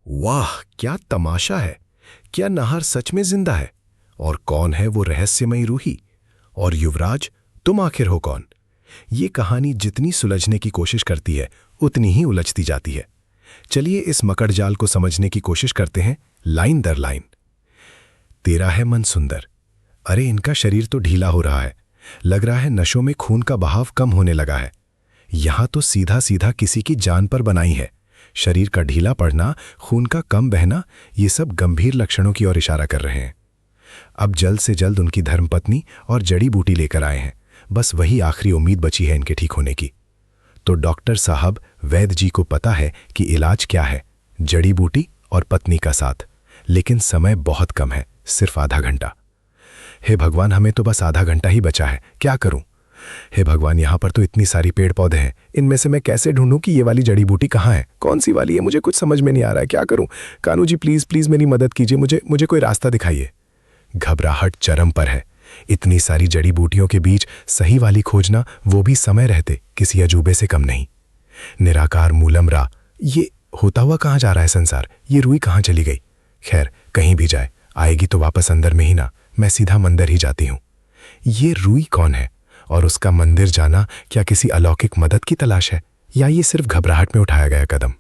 वाह, क्या तमाशा है। क्या नाहर सच में जिंदा है? और कौन है वो रहस्यमयी रूही? और युवराज, तुम आखिर हो कौन? ये कहानी जितनी सुलझने की कोशिश करती है उतनी ही उलझती जाती है। चलिए इस मकड़जाल को समझने की कोशिश करते हैं, लाइन दर लाइन। तेरा है मन सुंदर। अरे इनका शरीर तो ढीला हो रहा है। लग रहा है नशों में खून का बहाव कम होने लगा है। यहां तो सीधा सीधा किसी की जान पर बनाई है। शरीर का ढीला पड़ना, खून का कम बहना, ये सब गंभीर लक्षणों की ओर इशारा कर रहे हैं। अब जल्द से जल्द उनकी धर्मपत्नी और जड़ी बूटी लेकर आए हैं। बस वही आखिरी उम्मीद बची है इनके ठीक होने की। तो डॉक्टर साहब, वैद्य जी को पता है कि इलाज क्या है, जड़ी बूटी और पत्नी का साथ। लेकिन समय बहुत कम है, सिर्फ आधा घंटा। हे भगवान, हमें तो बस आधा घंटा ही बचा है, क्या करूं? हे भगवान, यहां पर तो इतनी सारी पेड़ पौधे हैं, इनमें से मैं कैसे ढूंढूं कि ये वाली जड़ी बूटी कहाँ है? कौन सी वाली है? मुझे कुछ समझ में नहीं आ रहा है, क्या करूं? कानू जी प्लीज प्लीज मेरी मदद कीजिए, मुझे कोई रास्ता दिखाइए। घबराहट चरम पर है। इतनी सारी जड़ी बूटियों के बीच सही वाली खोजना, वो भी समय रहते, किसी अजूबे से कम नहीं। निराकार मूलम रा, ये होता हुआ कहाँ जा रहा है संसार? ये रूही कहाँ चली गई? खैर, कहीं भी जाए, आएगी तो वापस अंदर में ही ना। मैं सीधा मंदिर ही जाती हूँ। ये रूही कौन है? और उसका मंदिर जाना क्या किसी अलौकिक मदद की तलाश है, या ये सिर्फ घबराहट में उठाया गया कदम?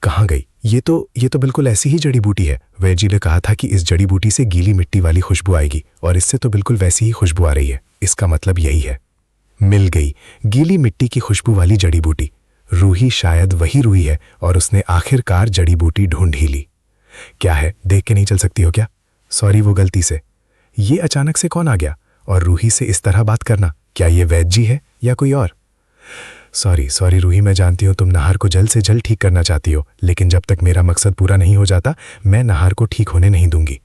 कहाँ गई? ये तो बिल्कुल ऐसी ही जड़ी बूटी है। वैद्य जी ने कहा था कि इस जड़ी बूटी से गीली मिट्टी वाली खुशबू आएगी, और इससे तो बिल्कुल वैसी ही खुशबू आ रही है। इसका मतलब यही है, मिल गई गीली मिट्टी की खुशबू वाली जड़ी बूटी। रूही शायद वही रूही है, और उसने आखिरकार जड़ी बूटी ढूंढ ही ली। क्या है, देख के नहीं चल सकती हो क्या? सॉरी, वो गलती से। ये अचानक से कौन आ गया? और रूही से इस तरह बात करना, क्या ये वैद्य जी है या कोई और? सॉरी रूही, मैं जानती हूँ तुम नाहर को जल्द से जल्द ठीक करना चाहती हो, लेकिन जब तक मेरा मकसद पूरा नहीं हो जाता, मैं नाहर को ठीक होने नहीं दूंगी।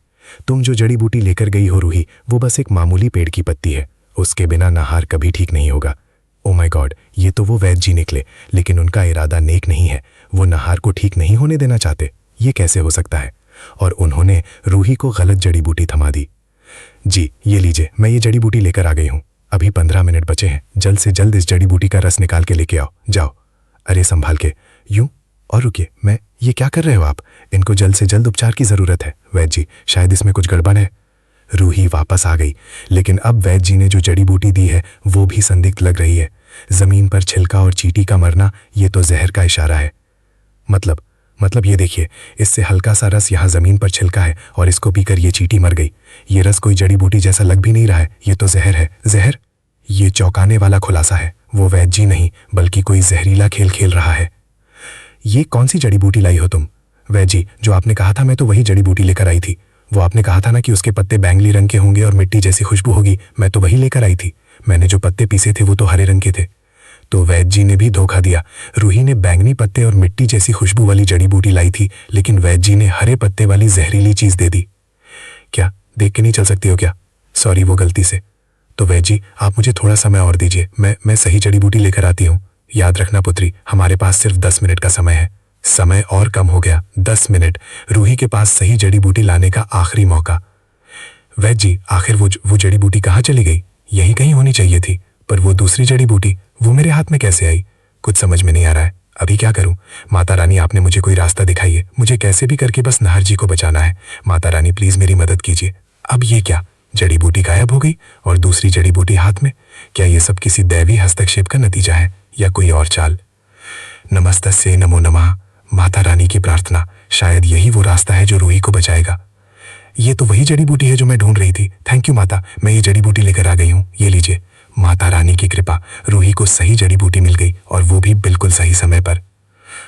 तुम जो जड़ी बूटी लेकर गई हो रूही, वो बस एक मामूली पेड़ की पत्ती है। उसके बिना नाहर कभी ठीक नहीं होगा। ओ माय गॉड, ये तो वो वैद्य जी निकले, लेकिन उनका इरादा नेक नहीं है। वो नाहर को ठीक नहीं होने देना चाहते। ये कैसे हो सकता है? और उन्होंने रूही को गलत जड़ी बूटी थमा दी। जी, ये लीजिए, मैं ये जड़ी बूटी लेकर आ गई हूँ। अभी 15 मिनट बचे हैं, जल्द से जल्द इस जड़ी बूटी का रस निकाल के लेके आओ, जाओ। अरे संभाल के, यूं, और रुकिए, ये क्या कर रहे हो आप? इनको जल्द से जल्द उपचार की जरूरत है। वैद्य जी, शायद इसमें कुछ गड़बड़ है। रूही वापस आ गई, लेकिन अब वैद्य जी ने जो जड़ी बूटी दी है वो भी संदिग्ध लग रही है। जमीन पर छिलका और चींटी का मरना, ये तो जहर का इशारा है। मतलब ये देखिए, इससे हल्का सा रस यहाँ जमीन पर छिलका है, और इसको पीकर ये चींटी मर गई। ये रस कोई जड़ी बूटी जैसा लग भी नहीं रहा है, ये तो जहर है, जहर। ये चौंकाने वाला खुलासा है। वो वैद्य जी नहीं, बल्कि कोई जहरीला खेल खेल रहा है। ये कौन सी जड़ी बूटी लाई हो तुम? वैद्य जी, जो आपने कहा था, मैं तो वही जड़ी बूटी लेकर आई थी। वो आपने कहा था ना कि उसके पत्ते बैंगनी रंग के होंगे और मिट्टी जैसी खुशबू होगी, मैं तो वही लेकर आई थी। मैंने जो पत्ते पीसे थे वो तो हरे रंग के थे। तो वैद्य जी ने भी धोखा दिया। रूही ने बैंगनी पत्ते और मिट्टी जैसी खुशबू वाली जड़ी बूटी लाई थी, लेकिन वैद्य जी ने हरे पत्ते वाली जहरीली चीज दे दी। क्या देख के नहीं चल सकती हो क्या? सॉरी, वो गलती से। तो वैद्य जी, आप मुझे थोड़ा समय और दीजिए, मैं सही जड़ी बूटी लेकर आती हूँ। याद रखना पुत्री, हमारे पास सिर्फ 10 मिनट का समय है। समय और कम हो गया, 10 मिनट। रूही के पास सही जड़ी बूटी लाने का आखिरी मौका। वैद्य जी, आखिर वो जड़ी बूटी कहाँ चली गई? यहीं कहीं होनी चाहिए थी, पर वो दूसरी जड़ी बूटी, वो मेरे हाथ में कैसे आई? कुछ समझ में नहीं आ रहा है। अभी क्या करूं? माता रानी, आपने मुझे कोई रास्ता दिखाइए। मुझे कैसे भी करके बस नाहर जी को बचाना है। माता रानी, प्लीज मेरी मदद कीजिए। अब ये क्या? जड़ी बूटी गायब हो गई और दूसरी जड़ी बूटी हाथ में। क्या ये सब किसी दैवी हस्तक्षेप का नतीजा है, या कोई और चाल? नमस्तस्यै नमो नमः। माता रानी की प्रार्थना, शायद यही वो रास्ता है जो रूही को बचाएगा। ये तो वही जड़ी बूटी है जो मैं ढूंढ रही थी। थैंक यू माता, मैं ये जड़ी बूटी लेकर आ गई हूँ, ये लीजिए। माता रानी की कृपा, रूही को सही जड़ी बूटी मिल गई, और वो भी बिल्कुल सही समय पर।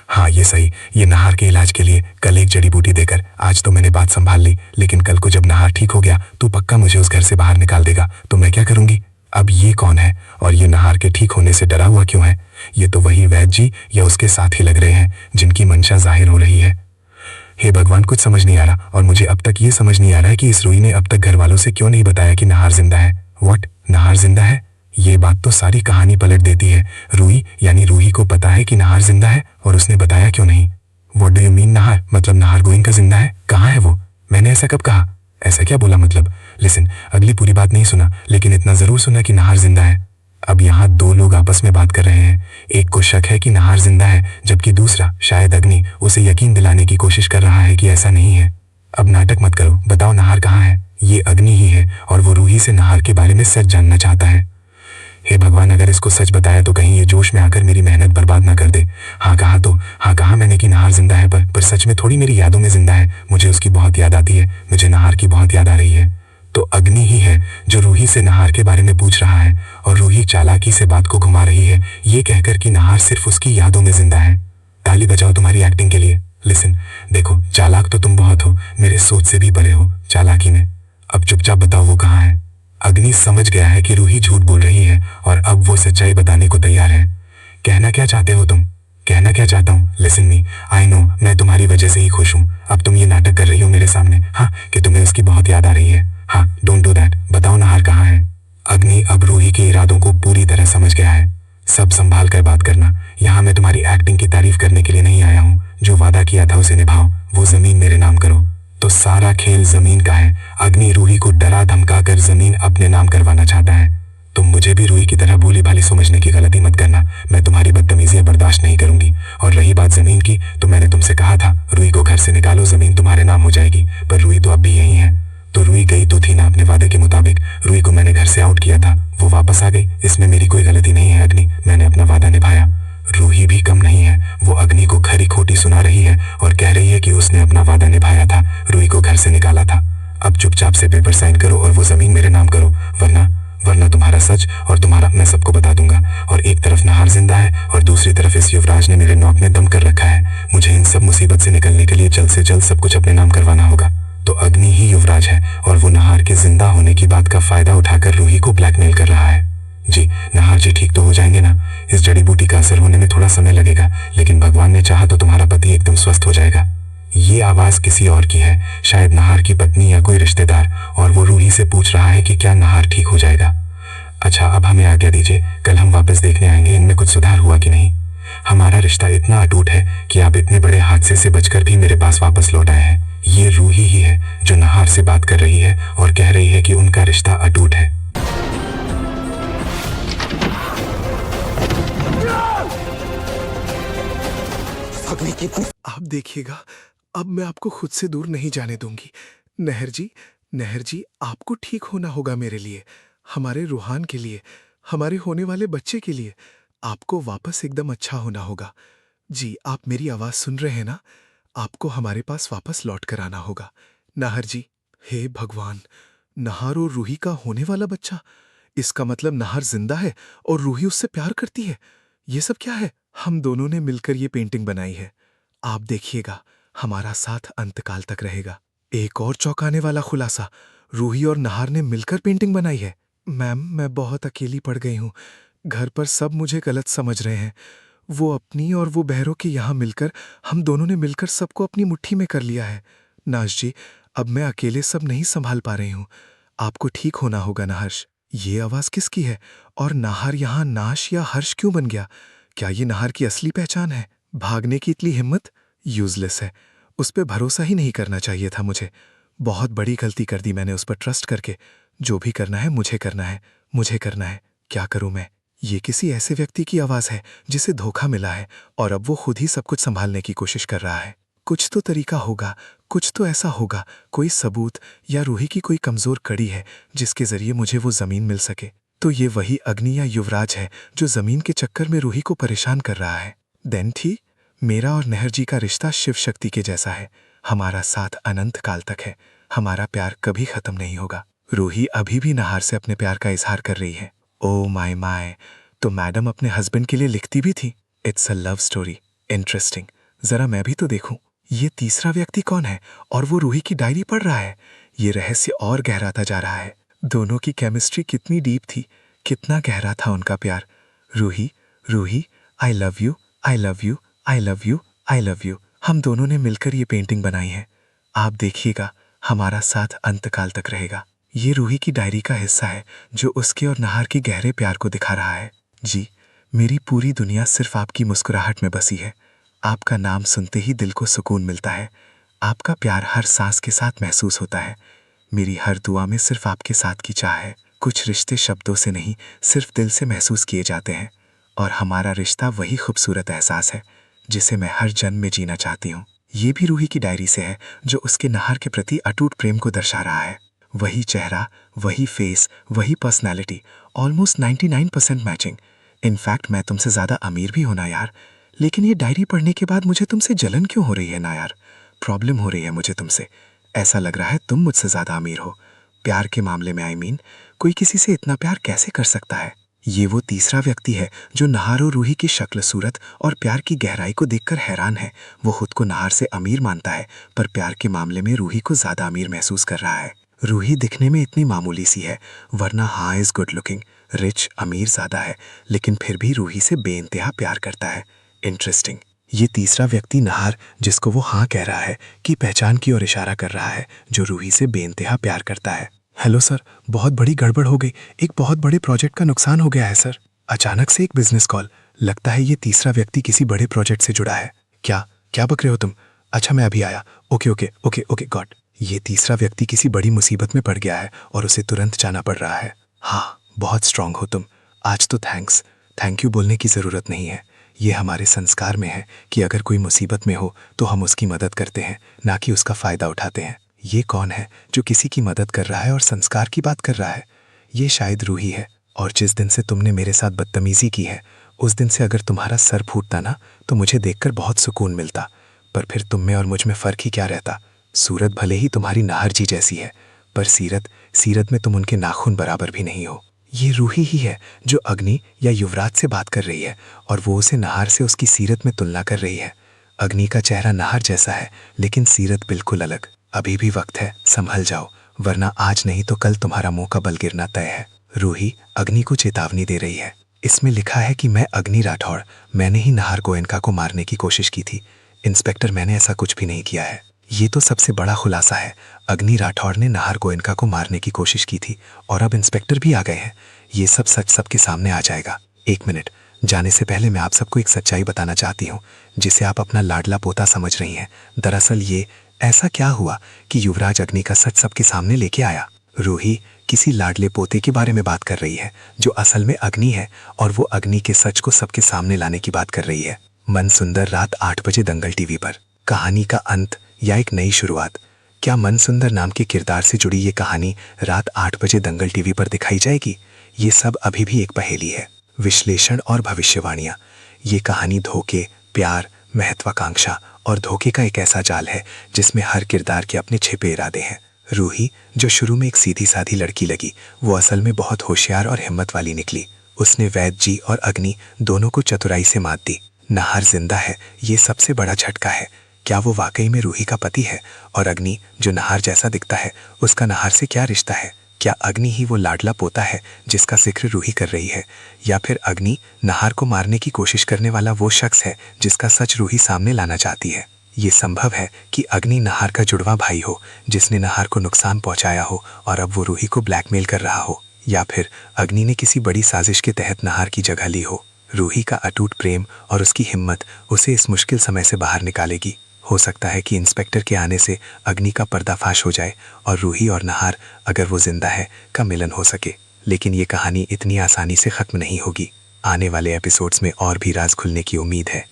हाँ, ये सही, ये नाहर के इलाज के लिए कल एक जड़ी बूटी देकर आज तो मैंने बात संभाल ली, लेकिन कल को जब नाहर ठीक हो गया तो पक्का मुझे उस घर से बाहर निकाल देगा, तो मैं क्या करूंगी? अब ये कौन है, और ये नाहर के ठीक होने से डरा हुआ क्यों है? ये तो वही वैद्य जी या उसके साथ ही लग रहे हैं, जिनकी मंशा जाहिर हो रही है। हे भगवान, कुछ समझ नहीं आ रहा, और मुझे अब तक ये समझ नहीं आ रहा है कि इस रूही ने अब तक घर वालों से क्यों नहीं बताया कि नाहर जिंदा है। व्हाट, नाहर जिंदा है? ये बात तो सारी कहानी पलट देती है। रूही, यानी रूही को पता है कि नाहर जिंदा है, और उसने बताया क्यों नहीं? What do you mean Nahar? मतलब नाहर गोइंग का जिंदा है? कहाँ है वो? मैंने ऐसा कब कहा? ऐसा क्या बोला मतलब? लिसन, अगली पूरी बात नहीं सुना, लेकिन इतना जरूर सुना कि नाहर जिंदा है। अब यहाँ दो लोग आपस में बात कर रहे हैं। एक को शक है कि नहार जिंदा है, जबकि दूसरा, शायद अग्नि, उसे यकीन दिलाने की कोशिश कर रहा है कि ऐसा नहीं है। अब नाटक मत करो, बताओ नहार कहाँ है। ये अग्नि ही है और वो रूही से नहार के बारे में सच जानना चाहता है। हे भगवान, अगर इसको सच बताया तो कहीं ये जोश में आकर मेरी मेहनत बर्बाद ना कर दे। हाँ कहा मैंने कि नहार जिंदा है, पर सच में थोड़ी मेरी यादों में जिंदा है। मुझे उसकी बहुत याद आती है, मुझे नहार की बहुत याद आ रही है। तो अग्नि ही है जो रूही से नहार के बारे में पूछ रहा है, और रूही चालाकी से बात को घुमा रही है, ये कहकर कि नहार सिर्फ उसकी यादों में जिंदा है। ताली बजाओ तुम्हारी एक्टिंग के लिए। लिसन, देखो चालाक तो तुम बहुत हो, मेरे सोच से भी बड़े हो चालाकी में। अब चुपचाप बताओ वो कहाँ है। अग्नि समझ गया है कि रूही झूठ बोल रही है और अब वो सच्चाई बताने को तैयार है। कहना क्या चाहते हो तुम? कहना क्या चाहता हूँ? लिसन मी, आई नो मैं तुम्हारी वजह से ही खुश हूँ। अब तुम ये नाटक कर रही हो मेरे सामने, हाँ, कि तुम्हें उसकी बहुत याद आ रही है। हाँ, डोंट डू दैट। बताओ नहार कहाँ है। अग्नि अब रूही के इरादों को पूरी तरह समझ गया है। सब संभाल कर बात करना, यहाँ मैं तुम्हारी एक्टिंग की तारीफ करने के लिए नहीं आया हूँ। जो वादा किया था उसे निभाओ, वो जमीन मेरे नाम करो। तो सारा खेल जमीन का है। अग्नि रूही को डरा धमका कर जमीन अपने नाम करवाना चाहता है। तुम मुझे भी रूही की तरह भोली भाली समझने की गलती मत करना। मैं तुम्हारी बदतमीजियां बर्दाश्त नहीं करूंगी। और रही बात जमीन की, तो मैंने तुमसे कहा था रूही को घर से निकालो, जमीन तुम्हारे नाम हो जाएगी। पर रूही तो अब भी यही है। तो रूही गई तो थी ना अपने वादे के मुताबिक। रूही को मैंने घर से आउट किया था, वो वापस आ गई। इसमें मेरी कोई गलती नहीं है अग्नि, मैंने अपना वादा निभाया। रूही भी कम नहीं है, वो अग्नि को खरी खोटी सुना रही है और कह रही है कि उसने अपना वादा निभाया था, रूही को घर से निकाला था। अब चुपचाप से पेपर साइन करो और वो जमीन मेरे नाम करो, वरना तुम्हारा सच और तुम्हारा मैं सबको बता दूंगा। और एक तरफ नहार जिंदा है और दूसरी तरफ इस युवराज ने मेरे नौक में दम कर रखा है। मुझे इन सब मुसीबत से निकलने के लिए जल्द से जल्द सब कुछ अपने नाम करवाना होगा। तो अग्नि ही युवराज है और वो नहार के जिंदा होने की बात का फायदा उठाकर रूही को ब्लैकमेल कर रहा है। जी नहार जी ठीक तो हो जाएंगे ना? इस जड़ी बूटी का असर होने में थोड़ा समय लगेगा, लेकिन भगवान ने चाहा तो तुम्हारा पति एकदम स्वस्थ हो जाएगा। ये आवाज किसी और की है, शायद नहार की पत्नी या कोई रिश्तेदार, और वो रूही से पूछ रहा है कि क्या नहार ठीक हो जाएगा। अच्छा, अब हमें आज्ञा दीजिए, कल हम वापस देखने आएंगे इनमें कुछ सुधार हुआ कि नहीं। हमारा रिश्ता इतना अटूट है कि आप इतने बड़े हादसे से बचकर भी मेरे पास वापस लौट आए हैं। ये रूही ही है जो नहार से बात कर रही है और कह रही है कि उनका रिश्ता अटूट है। आप देखिएगा, अब मैं आपको खुद से दूर नहीं जाने दूंगी। नहर जी, आपको ठीक होना होगा मेरे लिए, हमारे रूहान के लिए, हमारे होने वाले बच्चे के लिए। आपको वापस एकदम अच्छा होना होगा। जी, आप मेरी आवाज सुन रहे हैं ना? आपको हमारे पास वापस लौट कर आना होगा। नहर जी, हे भगवान, नहार और रूही का होने वाला बच्चा। इसका मतलब नहार जिंदा है और रूही उससे प्यार करती है। ये सब क्या है? हम दोनों ने मिलकर ये पेंटिंग बनाई है। आप देखिएगा, हमारा साथ अंतकाल तक रहेगा। एक और चौंकाने वाला खुलासा, रूही और नहार ने मिलकर पेंटिंग बनाई है। मैम, मैं बहुत अकेली पड़ गई हूँ। घर पर सब मुझे गलत समझ रहे हैं। वो अपनी और वो बहरों के यहाँ मिलकर, हम दोनों ने मिलकर सबको अपनी मुट्ठी में कर लिया है। नाश जी, अब मैं अकेले सब नहीं संभाल पा रही हूँ। आपको ठीक होना होगा ना हर्ष। ये आवाज किसकी है? और नाहर यहाँ नाश या हर्ष क्यों बन गया? क्या ये नाहर की असली पहचान है? भागने की इतनी हिम्मत यूजलेस है। उस पर भरोसा ही नहीं करना चाहिए था मुझे। बहुत बड़ी गलती कर दी मैंने उस पर ट्रस्ट करके। जो भी करना है मुझे करना है, मुझे करना है। क्या करूं मैं? ये किसी ऐसे व्यक्ति की आवाज है जिसे धोखा मिला है और अब वो खुद ही सब कुछ संभालने की कोशिश कर रहा है। कुछ तो तरीका होगा, कुछ तो ऐसा होगा, कोई सबूत या रूही की कोई कमजोर कड़ी है जिसके जरिए मुझे वो जमीन मिल सके। तो ये वही अग्नि या युवराज है जो जमीन के चक्कर में रूही को परेशान कर रहा है। देन ठीक, मेरा और नहर जी का रिश्ता शिव शक्ति के जैसा है। हमारा साथ अनंत काल तक है। हमारा प्यार कभी खत्म नहीं होगा। रूही अभी भी नहार से अपने प्यार का इजहार कर रही है। ओ माय माय, तो मैडम अपने हस्बैंड के लिए लिखती भी थी। It's a love story. Interesting. जरा मैं भी तो देखूं, ये तीसरा व्यक्ति कौन है और वो रूही की डायरी पढ़ रहा है। ये रहस्य और गहराता जा रहा है। दोनों की केमिस्ट्री कितनी डीप थी, कितना गहरा था उनका प्यार। Ruhi, Ruhi, I love you, I love you, I love you, I love you. हम दोनों ने मिलकर ये पेंटिंग बनाई है। आप देखिएगा, हमारा साथ अंतकाल तक रहेगा। ये रूही की डायरी का हिस्सा है जो उसके और नहार के गहरे प्यार को दिखा रहा है। जी, मेरी पूरी दुनिया सिर्फ आपकी मुस्कुराहट में बसी है। आपका नाम सुनते ही दिल को सुकून मिलता है। आपका प्यार हर सांस के साथ महसूस होता है। मेरी हर दुआ में सिर्फ आपके साथ की चाह है। कुछ रिश्ते शब्दों से नहीं, सिर्फ दिल से महसूस किए जाते हैं, और हमारा रिश्ता वही खूबसूरत एहसास है जिसे मैं हर जन्म में जीना चाहती हूँ। ये भी रूही की डायरी से है, जो उसके नाहर के प्रति अटूट प्रेम को दर्शा रहा है। वही चेहरा, वही फेस, वही पर्सनैलिटी, ऑलमोस्ट 99% मैचिंग। इनफैक्ट मैं तुमसे ज़्यादा अमीर भी हूं ना यार, लेकिन ये डायरी पढ़ने के बाद मुझे तुमसे जलन क्यों हो रही है ना यार। प्रॉब्लम हो रही है मुझे तुमसे। ऐसा लग रहा है तुम मुझसे ज़्यादा अमीर हो। प्यार के मामले में कोई किसी से इतना प्यार कैसे कर सकता है। ये वो तीसरा व्यक्ति है जो नहार और रूही की शक्ल सूरत और प्यार की गहराई को देखकर हैरान है। वो खुद को नहार से अमीर मानता है, पर प्यार के मामले में रूही को ज़्यादा अमीर महसूस कर रहा है। रूही दिखने में इतनी मामूली सी है, वरना हाँ इज़ गुड लुकिंग, रिच, अमीर ज़्यादा है, लेकिन फिर भी रूही से बेइंतहा प्यार करता है। इंटरेस्टिंग। ये तीसरा व्यक्ति नहार, जिसको वो हाँ कह रहा है, की पहचान की ओर इशारा कर रहा है, जो रूही से बेइंतहा प्यार करता है। हेलो सर, बहुत बड़ी गड़बड़ हो गई। एक बहुत बड़े प्रोजेक्ट का नुकसान हो गया है सर। अचानक से एक बिजनेस कॉल। लगता है ये तीसरा व्यक्ति किसी बड़े प्रोजेक्ट से जुड़ा है। क्या क्या बक रहे हो तुम? अच्छा मैं अभी आया। Okay okay okay okay God. ये तीसरा व्यक्ति किसी बड़ी मुसीबत में पड़ गया है और उसे तुरंत जाना पड़ रहा है। हाँ, बहुत स्ट्रांग हो तुम। आज तो थैंक यू बोलने की ज़रूरत नहीं है। ये हमारे संस्कार में है कि अगर कोई मुसीबत में हो तो हम उसकी मदद करते हैं, ना कि उसका फ़ायदा उठाते हैं। ये कौन है जो किसी की मदद कर रहा है और संस्कार की बात कर रहा है? ये शायद रूही है। और जिस दिन से तुमने मेरे साथ बदतमीज़ी की है, उस दिन से अगर तुम्हारा सर फूटता ना, तो मुझे देखकर बहुत सुकून मिलता। पर फिर तुम में और मुझ में फ़र्क ही क्या रहता? सूरत भले ही तुम्हारी नाहर जी जैसी है, पर सीरत में तुम उनके नाखून बराबर भी नहीं हो। ये रूही ही है जो अग्नि या युवराज से बात कर रही है, और वो उसे नाहर से उसकी सीरत में तुलना कर रही है। अग्नि का चेहरा नाहर जैसा है, लेकिन सीरत बिल्कुल अलग। अभी भी वक्त है, संभल जाओ, वरना आज नहीं तो कल तुम्हारा मुंह का बल गिरना तय है। रूही अग्नि को चेतावनी दे रही है। इसमें लिखा है कि मैं अग्नि राठौड़, मैंने ही नाहर गोयनका को मारने की कोशिश की थी। इंस्पेक्टर, मैंने ऐसा कुछ भी नहीं किया है। ये तो सबसे बड़ा खुलासा है। अग्नि राठौड़ ने नाहर गोयनका को मारने की कोशिश की थी, और अब इंस्पेक्टर भी आ गए हैं। ये सब सच सबके सामने आ जाएगा। एक मिनट, जाने से पहले मैं आप सबको एक सच्चाई बताना चाहती हूँ, जिसे आप अपना लाडला पोता समझ रही हैं। दरअसल ये ऐसा क्या हुआ कि युवराज अग्नि का सच सबके सामने लेके आया? रूही किसी लाडले पोते के बारे में बात कर रही है, जो असल में अग्नि है, और वो अग्नि के सच को सबके सामने लाने की बात कर रही है। मन सुंदर रात 8 बजे दंगल टीवी पर। कहानी का अंत या एक नई शुरुआत? क्या मन सुंदर नाम के किरदार से जुड़ी ये कहानी रात 8 बजे दंगल टीवी पर दिखाई जाएगी? ये सब अभी भी एक पहेली है। विश्लेषण और भविष्यवाणियाँ। ये कहानी धोखे, प्यार, महत्वाकांक्षा और धोखे का एक ऐसा जाल है जिसमें हर किरदार के अपने छिपे इरादे हैं। रूही, जो शुरू में एक सीधी साधी लड़की लगी, वो असल में बहुत होशियार और हिम्मत वाली निकली। उसने वैद्य जी और अग्नि दोनों को चतुराई से मात दी। नाहर जिंदा है, ये सबसे बड़ा झटका है। क्या वो वाकई में रूही का पति है? और अग्नि, जो नाहर जैसा दिखता है, उसका नाहर से क्या रिश्ता है? क्या अग्नि ही वो लाडला पोता है जिसका जिक्र रूही कर रही है, या फिर अग्नि नाहर को मारने की कोशिश करने वाला वो शख्स है जिसका सच रूही सामने लाना चाहती है? ये संभव है कि अग्नि नाहर का जुड़वा भाई हो, जिसने नाहर को नुकसान पहुंचाया हो और अब वो रूही को ब्लैकमेल कर रहा हो, या फिर अग्नि ने किसी बड़ी साजिश के तहत नाहर की जगह ली हो। रूही का अटूट प्रेम और उसकी हिम्मत उसे इस मुश्किल समय से बाहर निकालेगी। हो सकता है कि इंस्पेक्टर के आने से अग्नि का पर्दाफाश हो जाए और रूही और नाहर, अगर वो जिंदा है, का मिलन हो सके। लेकिन ये कहानी इतनी आसानी से खत्म नहीं होगी। आने वाले एपिसोड्स में और भी राज खुलने की उम्मीद है।